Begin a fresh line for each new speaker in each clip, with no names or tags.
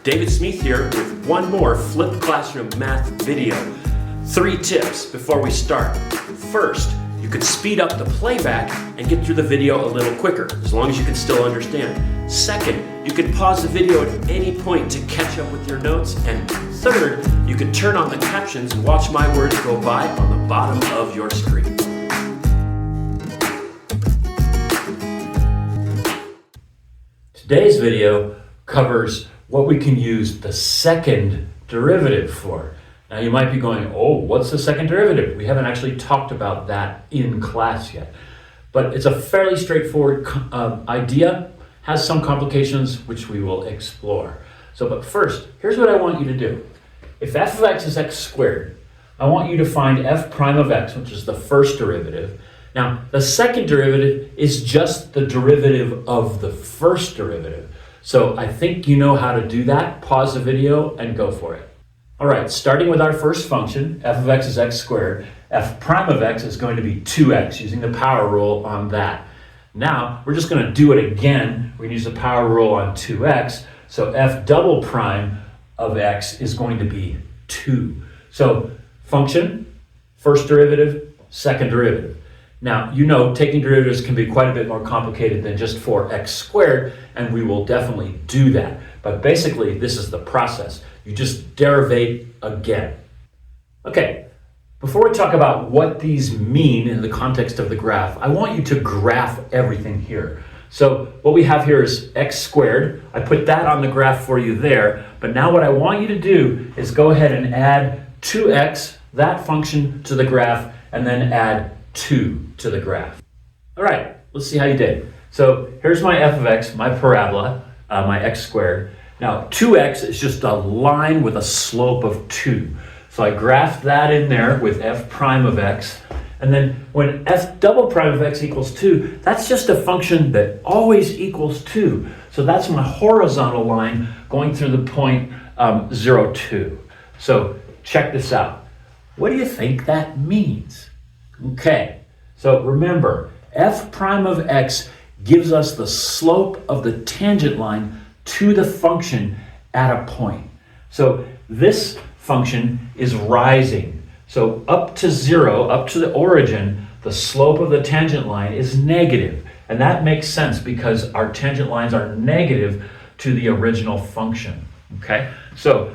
David Smith here with one more Flipped Classroom math video. 3 tips before we start. First, you could speed up the playback and get through the video a little quicker, as long as you can still understand. Second, you can pause the video at any point to catch up with your notes. And third, you can turn on the captions and watch my words go by on the bottom of your screen. Today's video covers what we can use the second derivative for. Now you might be going, oh, what's the second derivative? We haven't actually talked about that in class yet. But it's a fairly straightforward idea, has some complications which we will explore. But first, here's what I want you to do. If f of x is x squared, I want you to find f prime of x, which is the first derivative. Now, the second derivative is just the derivative of the first derivative. So I think you know how to do that. Pause the video and go for it. All right, starting with our first function, f of x is x squared. F prime of x is going to be 2x, using the power rule on that. Now, we're just going to do it again. We're going to use the power rule on 2x. So f double prime of x is going to be 2. So function, first derivative, second derivative. Now, you know taking derivatives can be quite a bit more complicated than just 4x squared, and we will definitely do that. But basically, this is the process. You just derivate again. Okay, before we talk about what these mean in the context of the graph, I want you to graph everything here. So what we have here is x squared. I put that on the graph for you there, but now what I want you to do is go ahead and add 2x, that function, to the graph, and then add 2 to the graph. All right, let's see how you did. So here's my f of x, my parabola, my x squared. Now 2x is just a line with a slope of 2. So I graphed that in there with f prime of x. And then when f double prime of x equals 2, that's just a function that always equals 2. So that's my horizontal line going through the point 0, 2. So check this out. What do you think that means? Okay, so remember, f prime of x gives us the slope of the tangent line to the function at a point. So this function is rising. So up to 0, up to the origin, the slope of the tangent line is negative. And that makes sense because our tangent lines are negative to the original function. Okay, so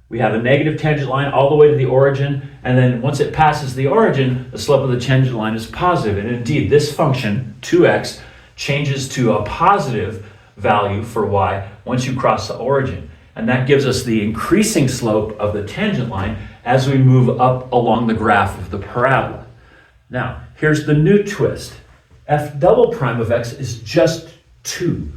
we have a negative tangent line all the way to the origin, and then once it passes the origin, the slope of the tangent line is positive. And indeed, this function, 2x, changes to a positive value for y once you cross the origin. And that gives us the increasing slope of the tangent line as we move up along the graph of the parabola. Now, here's the new twist. F double prime of x is just 2.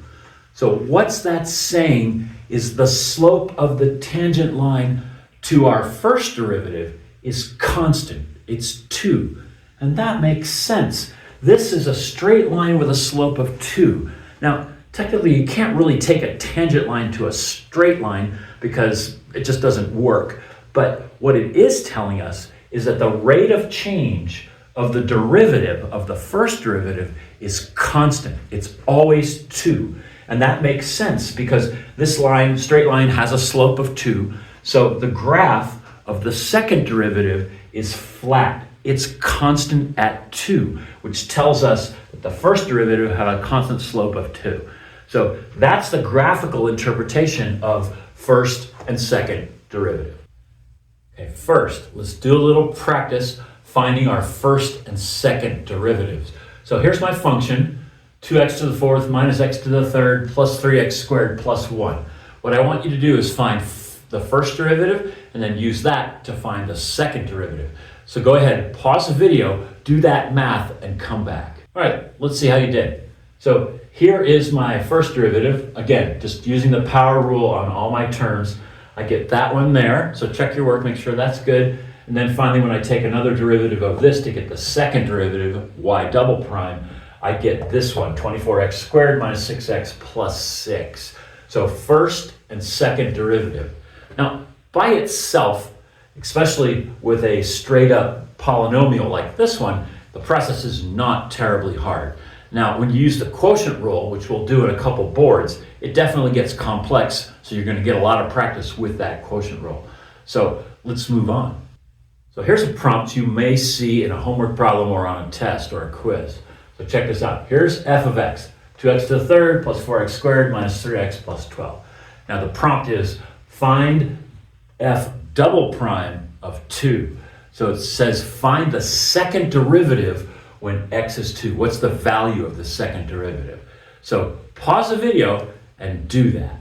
So what's that saying is the slope of the tangent line to our first derivative is constant. It's 2. And that makes sense. This is a straight line with a slope of 2. Now, technically, you can't really take a tangent line to a straight line because it just doesn't work. But what it is telling us is that the rate of change of the derivative of the first derivative is constant. It's always 2. And that makes sense because this line, straight line, has a slope of 2. So the graph of the second derivative is flat. It's constant at 2, which tells us that the first derivative had a constant slope of 2. So that's the graphical interpretation of first and second derivative. Okay, first, let's do a little practice finding our first and second derivatives. So here's my function. 2x to the fourth minus x to the third plus 3x squared plus 1. What I want you to do is find the first derivative and then use that to find the second derivative. So go ahead, pause the video, do that math, and come back. All right, let's see how you did. So here is my first derivative. Again, just using the power rule on all my terms. I get that one there, so check your work, make sure that's good. And then finally, when I take another derivative of this to get the second derivative, y double prime, I get this one, 24x squared minus 6x plus 6. So first and second derivative. Now, by itself, especially with a straight up polynomial like this one, the process is not terribly hard. Now, when you use the quotient rule, which we'll do in a couple boards, it definitely gets complex, so you're going to get a lot of practice with that quotient rule. So let's move on. So here's a prompt you may see in a homework problem or on a test or a quiz. So check this out. Here's f of x, 2x to the third plus 4x squared minus 3x plus 12. Now the prompt is find f double prime of 2. So it says find the second derivative when x is 2. What's the value of the second derivative? So pause the video and do that.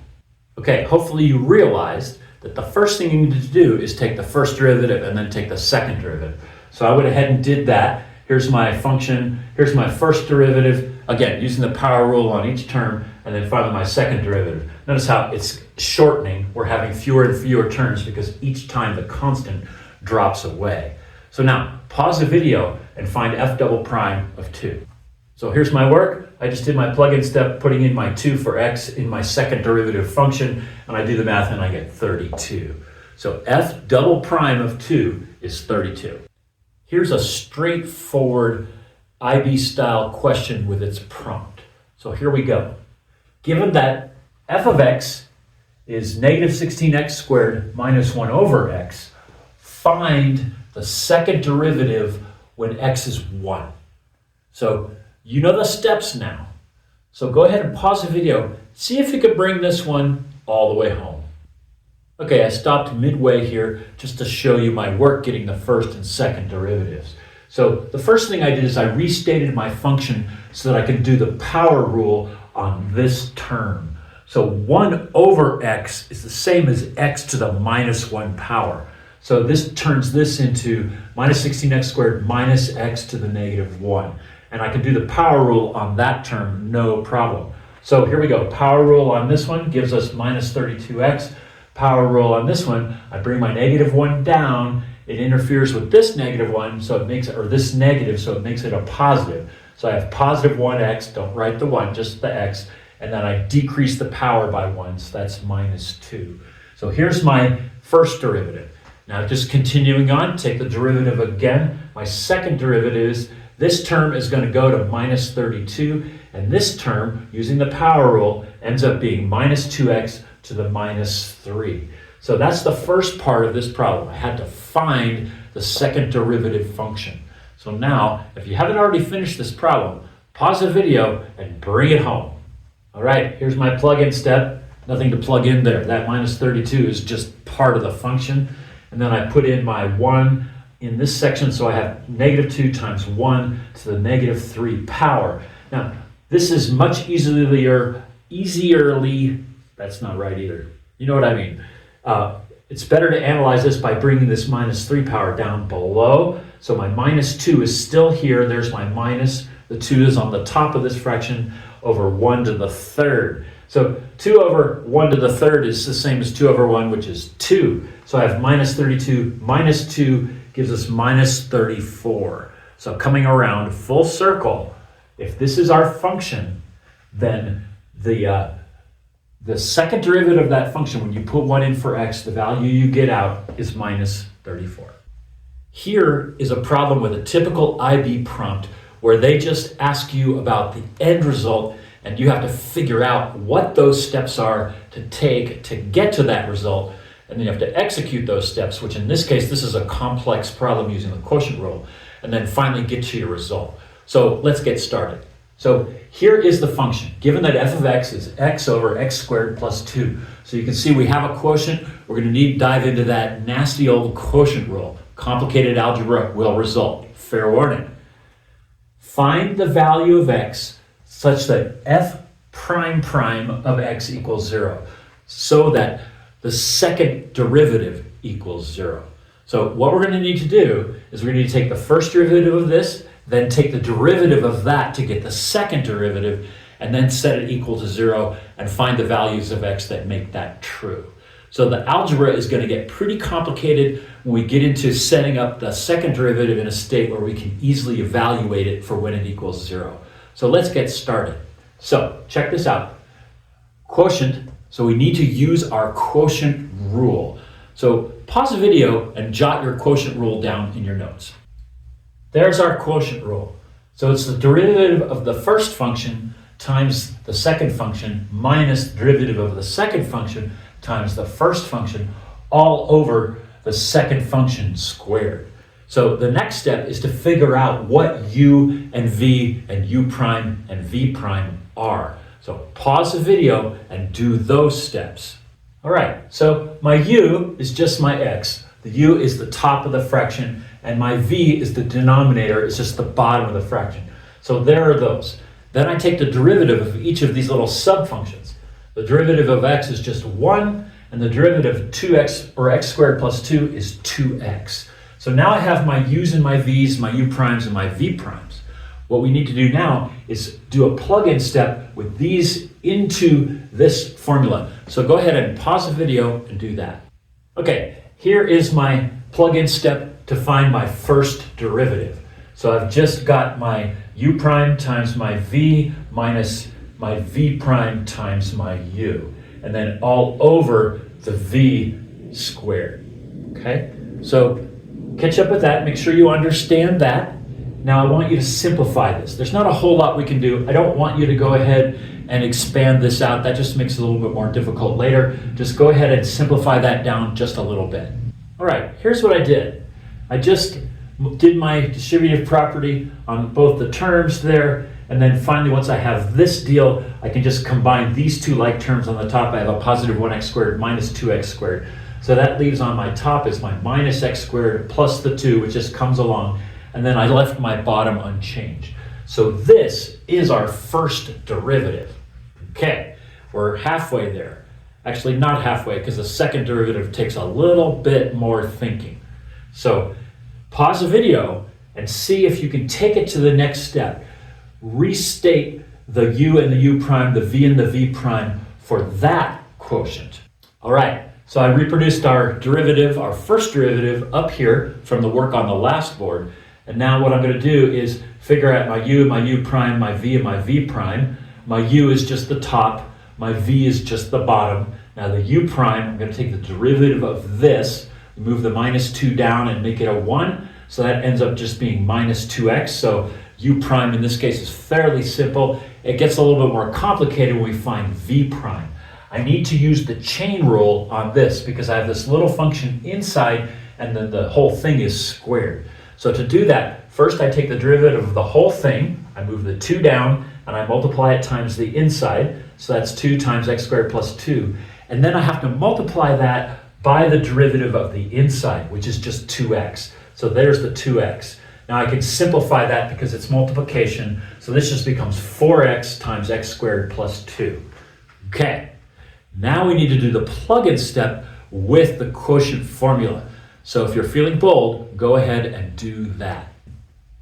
Okay, hopefully you realized that the first thing you need to do is take the first derivative and then take the second derivative. So I went ahead and did that. Here's my function, here's my first derivative, again, using the power rule on each term, and then finally my second derivative. Notice how it's shortening. We're having fewer and fewer terms because each time the constant drops away. So now, pause the video and find f double prime of 2. So here's my work. I just did my plug-in step, putting in my 2 for x in my second derivative function, and I do the math and I get 32. So f double prime of 2 is 32. Here's a straightforward IB-style question with its prompt. So here we go. Given that f of x is negative 16x squared minus 1 over x, find the second derivative when x is 1. So you know the steps now. So go ahead and pause the video. See if you could bring this one all the way home. Okay, I stopped midway here just to show you my work getting the first and second derivatives. So the first thing I did is I restated my function so that I could do the power rule on this term. So 1 over x is the same as x to the minus 1 power. So this turns this into minus 16x squared minus x to the negative 1. And I can do the power rule on that term, no problem. So here we go. Power rule on this one gives us minus 32x. Power rule on this one, I bring my negative 1 down. It interferes with this negative 1, so it makes it, or this negative, so it makes it a positive. So I have positive 1x, don't write the 1, just the x. And then I decrease the power by 1, so that's minus 2. So here's my first derivative. Now just continuing on, take the derivative again. My second derivative is this term is going to go to minus 32, and this term, using the power rule, ends up being minus 2x to the minus 3. So that's the first part of this problem. I had to find the second derivative function. So now, if you haven't already finished this problem, pause the video and bring it home. All right, here's my plug-in step. Nothing to plug in there. That minus 32 is just part of the function. And then I put in my 1 in this section, so I have negative 2 times 1 to the negative 3 power. Now, this is much easierly, that's not right either. You know what I mean. It's better to analyze this by bringing this minus 3 power down below. So my minus 2 is still here. There's my minus. The 2 is on the top of this fraction over 1 to the third. So 2 over 1 to the third is the same as 2 over 1, which is 2. So I have minus 32 minus 2 gives us minus 34. So coming around full circle, if this is our function, then the second derivative of that function, when you put 1 in for x, the value you get out is minus 34. Here is a problem with a typical IB prompt where they just ask you about the end result and you have to figure out what those steps are to take to get to that result. And then you have to execute those steps, which in this case, this is a complex problem using the quotient rule, and then finally get to your result. So let's get started. So here is the function. Given that f of x is x over x squared plus 2. So you can see we have a quotient. We're going to need to dive into that nasty old quotient rule. Complicated algebra will result. Fair warning. Find the value of x such that f prime prime of x equals 0, so that the second derivative equals 0. So what we're going to need to do is we're going to need to take the first derivative of this, then take the derivative of that to get the second derivative, and then set it equal to 0 and find the values of x that make that true. So the algebra is going to get pretty complicated when we get into setting up the second derivative in a state where we can easily evaluate it for when it equals 0. So let's get started. So check this out. Quotient. So we need to use our quotient rule. So pause the video and jot your quotient rule down in your notes. There's our quotient rule. So it's the derivative of the first function times the second function minus the derivative of the second function times the first function all over the second function squared. So the next step is to figure out what u and v and u prime and v prime are. So pause the video and do those steps. All right, so my u is just my x. The u is the top of the fraction, and my v is the denominator, it's just the bottom of the fraction. So there are those. Then I take the derivative of each of these little subfunctions. The derivative of x is just 1, and the derivative of 2x, or x squared plus 2, is 2x. So now I have my u's and my v's, my u primes and my v primes. What we need to do now is do a plug-in step with these into this formula. So go ahead and pause the video and do that. Okay, here is my plug-in step to find my first derivative. So I've just got my u prime times my v minus my v prime times my u, and then all over the v squared. Okay, so catch up with that, make sure you understand that. Now I want you to simplify this. There's not a whole lot we can do. I don't want you to go ahead and expand this out. That just makes it a little bit more difficult later. Just go ahead and simplify that down just a little bit. All right, here's what I did. I just did my distributive property on both the terms there, and then finally once I have this deal, I can just combine these two like terms on the top. I have a positive 1x squared minus 2x squared. So that leaves on my top is my minus x squared plus the 2, which just comes along, and then I left my bottom unchanged. So this is our first derivative. Okay, we're halfway there. Actually not halfway, because the second derivative takes a little bit more thinking. So pause the video and see if you can take it to the next step. Restate the u and the u prime, the v and the v prime for that quotient. All right, so I reproduced our derivative, our first derivative up here from the work on the last board. And now what I'm going to do is figure out my u prime, my v, and my v prime. My u is just the top, my v is just the bottom. Now the u prime, I'm going to take the derivative of this, move the minus 2 down and make it a 1. So that ends up just being minus 2x. So u prime in this case is fairly simple. It gets a little bit more complicated when we find v prime. I need to use the chain rule on this because I have this little function inside and then the whole thing is squared. So to do that, first I take the derivative of the whole thing, I move the 2 down, and I multiply it times the inside. So that's 2 times x squared plus 2. And then I have to multiply that by the derivative of the inside, which is just 2x. So there's the 2x. Now I can simplify that because it's multiplication. So this just becomes 4x times x squared plus 2. Okay, now we need to do the plug-in step with the quotient formula. So if you're feeling bold, go ahead and do that.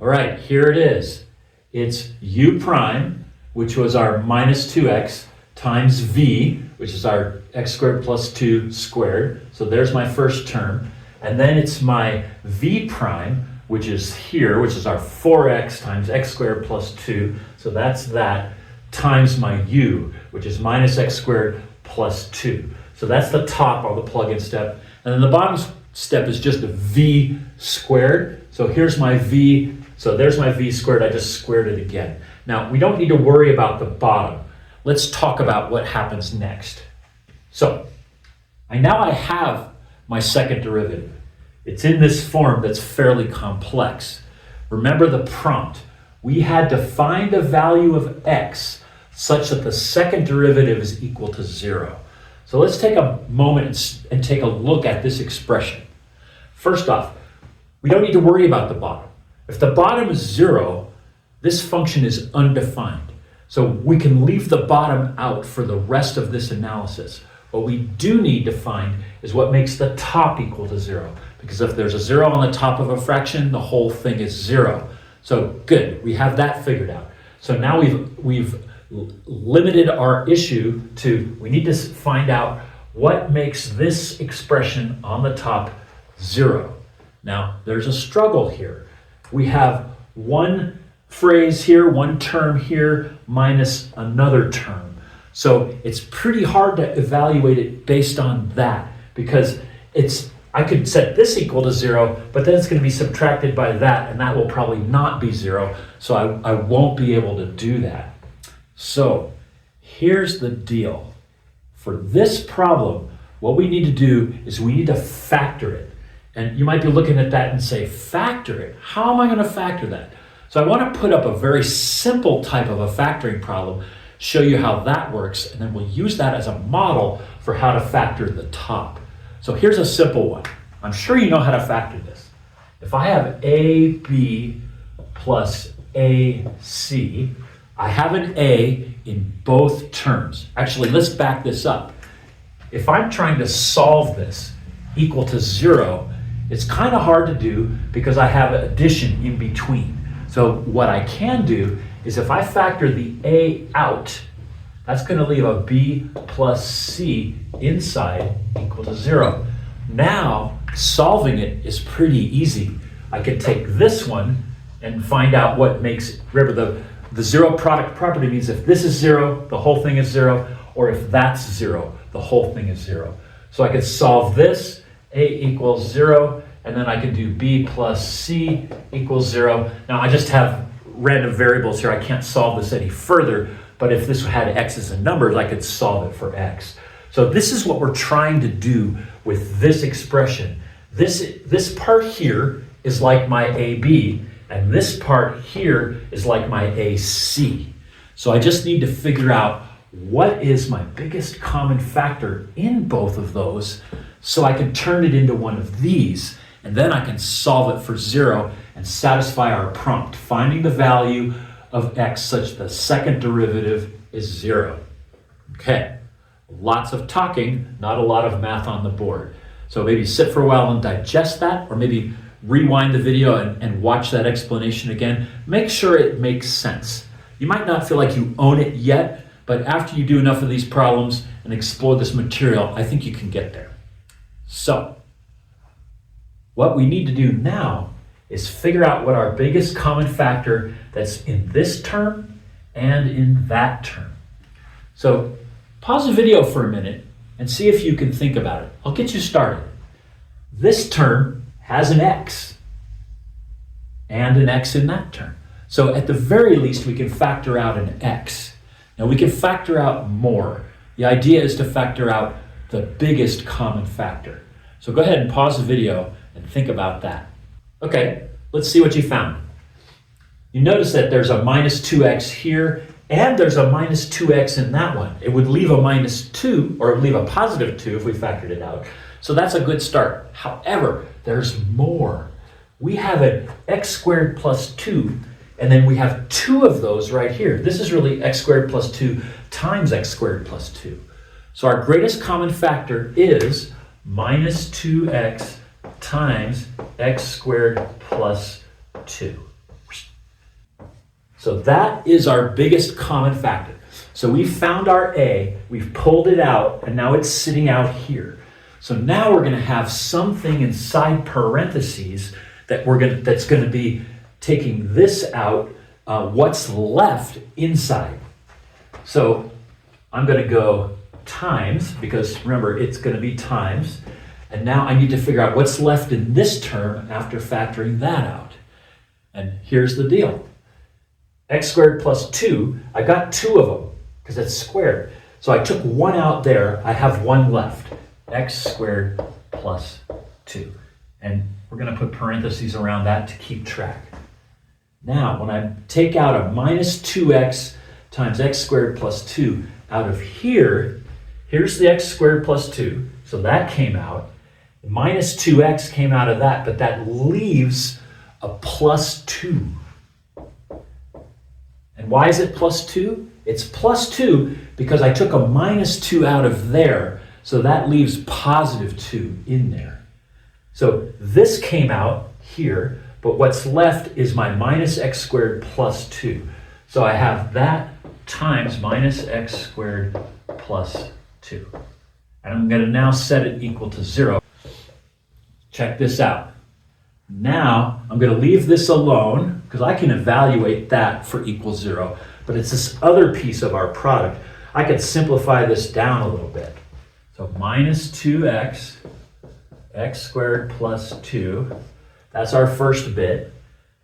All right, here it is. It's u prime, which was our minus 2x, times v, which is our x squared plus 2 squared. So there's my first term. And then it's my v prime, which is here, which is our 4x times x squared plus 2. So that's that, times my u, which is minus x squared plus 2. So that's the top of the plug-in step. And then the bottom step is just a v squared. So here's my v. So there's my v squared. I just squared it again. Now, we don't need to worry about the bottom. Let's talk about what happens next. So now I have my second derivative. It's in this form that's fairly complex. Remember the prompt. We had to find a value of x such that the second derivative is equal to 0. So let's take a moment and take a look at this expression. First off, we don't need to worry about the bottom. If the bottom is 0, this function is undefined. So we can leave the bottom out for the rest of this analysis. What we do need to find is what makes the top equal to 0. Because if there's a 0 on the top of a fraction, the whole thing is 0. So good, we have that figured out. So now we've limited our issue to, we need to find out what makes this expression on the top 0. Now, there's a struggle here. We have one phrase here, one term here, minus another term. So it's pretty hard to evaluate it based on that because it's I could set this equal to 0, but then it's going to be subtracted by that, and that will probably not be 0, so I won't be able to do that. So here's the deal. For this problem, what we need to do is we need to factor it. And you might be looking at that and say, factor it? How am I going to factor that? So I want to put up a very simple type of a factoring problem, show you how that works, and then we'll use that as a model for how to factor the top. So here's a simple one. I'm sure you know how to factor this. If I have AB plus AC, I have an A in both terms. Actually, let's back this up. If I'm trying to solve this equal to 0, it's kind of hard to do because I have addition in between. So what I can do is if I factor the A out, that's going to leave a B plus C inside equal to 0. Now, solving it is pretty easy. I can take this one and find out what makes it. Remember, the zero product property means if this is 0, the whole thing is 0, or if that's 0, the whole thing is 0. So I could solve this, A equals 0, and then I can do B plus C equals 0. Now I just have random variables here. I can't solve this any further, but if this had x's and numbers, I could solve it for x. So this is what we're trying to do with this expression. This part here is like my AB, and this part here is like my AC. So I just need to figure out what is my biggest common factor in both of those so I can turn it into one of these, and then I can solve it for 0 and satisfy our prompt, finding the value of x such the second derivative is 0. Okay, lots of talking, not a lot of math on the board. So maybe sit for a while and digest that, or maybe rewind the video and watch that explanation again. Make sure it makes sense. You might not feel like you own it yet, but after you do enough of these problems and explore this material, I think you can get there. So, what we need to do now is figure out what our biggest common factor that's in this term and in that term. So, pause the video for a minute and see if you can think about it. I'll get you started. This term has an x and an x in that term. So at the very least, we can factor out an x. Now we can factor out more. The idea is to factor out the biggest common factor. So go ahead and pause the video and think about that. Okay, let's see what you found. You notice that there's a minus 2x here, and there's a minus 2x in that one. It would leave a minus 2, or it would leave a positive 2 if we factored it out. So that's a good start. However, there's more. We have an x squared plus 2, and then we have 2 of those right here. This is really x squared plus 2 times x squared plus 2. So our greatest common factor is minus 2x times x squared plus 2. So that is our biggest common factor. So we found our A, we've pulled it out, and now it's sitting out here. So now we're going to have something inside parentheses that that's going to be taking this out, what's left inside. So I'm going to go times, because remember, it's going to be times. And now I need to figure out what's left in this term after factoring that out. And here's the deal. X squared plus 2, I got 2 of them because it's squared. So I took 1 out there, I have 1 left. X squared plus 2. And we're going to put parentheses around that to keep track. Now, when I take out a minus 2x times x squared plus 2 out of here, here's the x squared plus 2. So that came out. Minus 2x came out of that, but that leaves a plus 2. And why is it plus 2? It's plus 2 because I took a minus 2 out of there, so that leaves positive 2 in there. So this came out here, but what's left is my minus x squared plus 2. So I have that times minus x squared plus 2. And I'm going to now set it equal to 0. Check this out. Now I'm going to leave this alone because I can evaluate that for equal 0, but it's this other piece of our product. I could simplify this down a little bit. So minus 2x x squared plus 2. That's our first bit.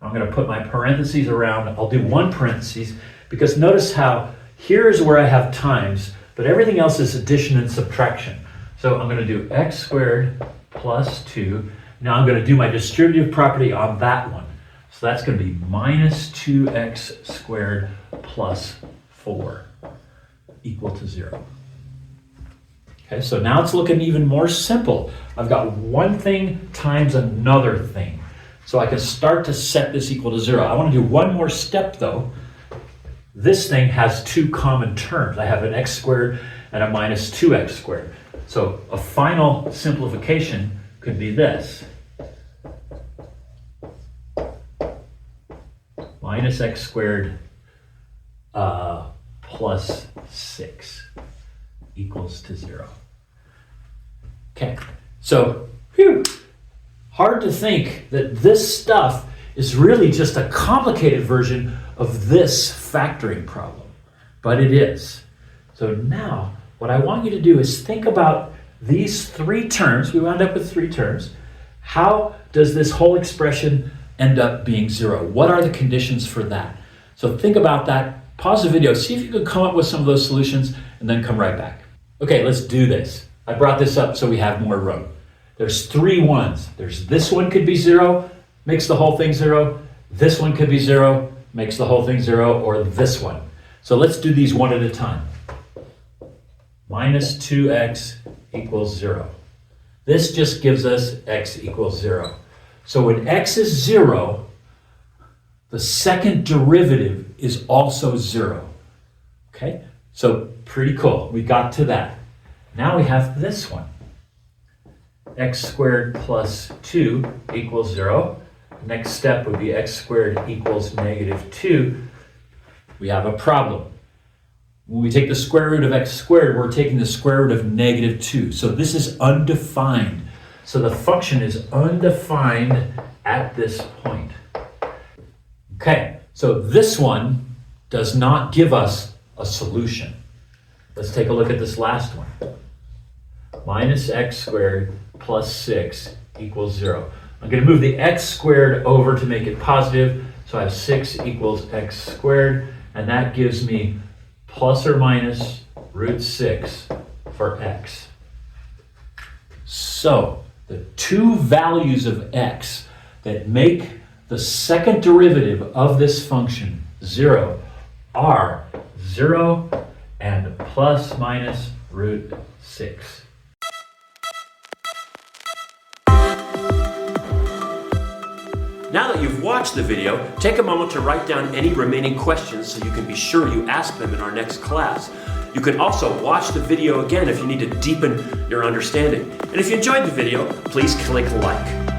I'm going to put my parentheses around. I'll do one parentheses because notice how here's where I have times, but everything else is addition and subtraction. So I'm going to do x squared plus 2. Now I'm going to do my distributive property on that one. So that's going to be minus 2x squared plus 4 equal to 0. Okay, so now it's looking even more simple. I've got one thing times another thing. So I can start to set this equal to 0. I want to do one more step though. This thing has two common terms. I have an x squared and a minus 2x squared. So a final simplification could be this. Minus x squared plus 6 equals to 0. Okay, so hard to think that this stuff is really just a complicated version of this factoring problem, but it is. So now what I want you to do is think about these three terms. We wound up with three terms. How does this whole expression end up being 0? What are the conditions for that? So think about that. Pause the video, see if you can come up with some of those solutions, and then come right back. Okay, let's do this. I brought this up so we have more room. There's 3 ones. There's this one could be 0, makes the whole thing 0. This one could be 0, makes the whole thing 0, or this one. So let's do these one at a time. Minus 2x equals 0. This just gives us x equals 0. So when x is 0, the second derivative is also 0. Okay? So pretty cool. We got to that. Now we have this one. X squared plus 2 equals 0. Next step would be x squared equals negative 2. We have a problem. When we take the square root of x squared, we're taking the square root of negative 2. So this is undefined. So the function is undefined at this point. Okay, so this one does not give us a solution. Let's take a look at this last one. Minus x squared plus 6 equals 0. I'm going to move the x squared over to make it positive. So I have 6 equals x squared, and that gives me plus or minus root 6 for x. So the two values of x that make the second derivative of this function 0 are 0 and plus minus root 6.
Now that you've watched the video, take a moment to write down any remaining questions so you can be sure you ask them in our next class. You can also watch the video again if you need to deepen your understanding. And if you enjoyed the video, please click like.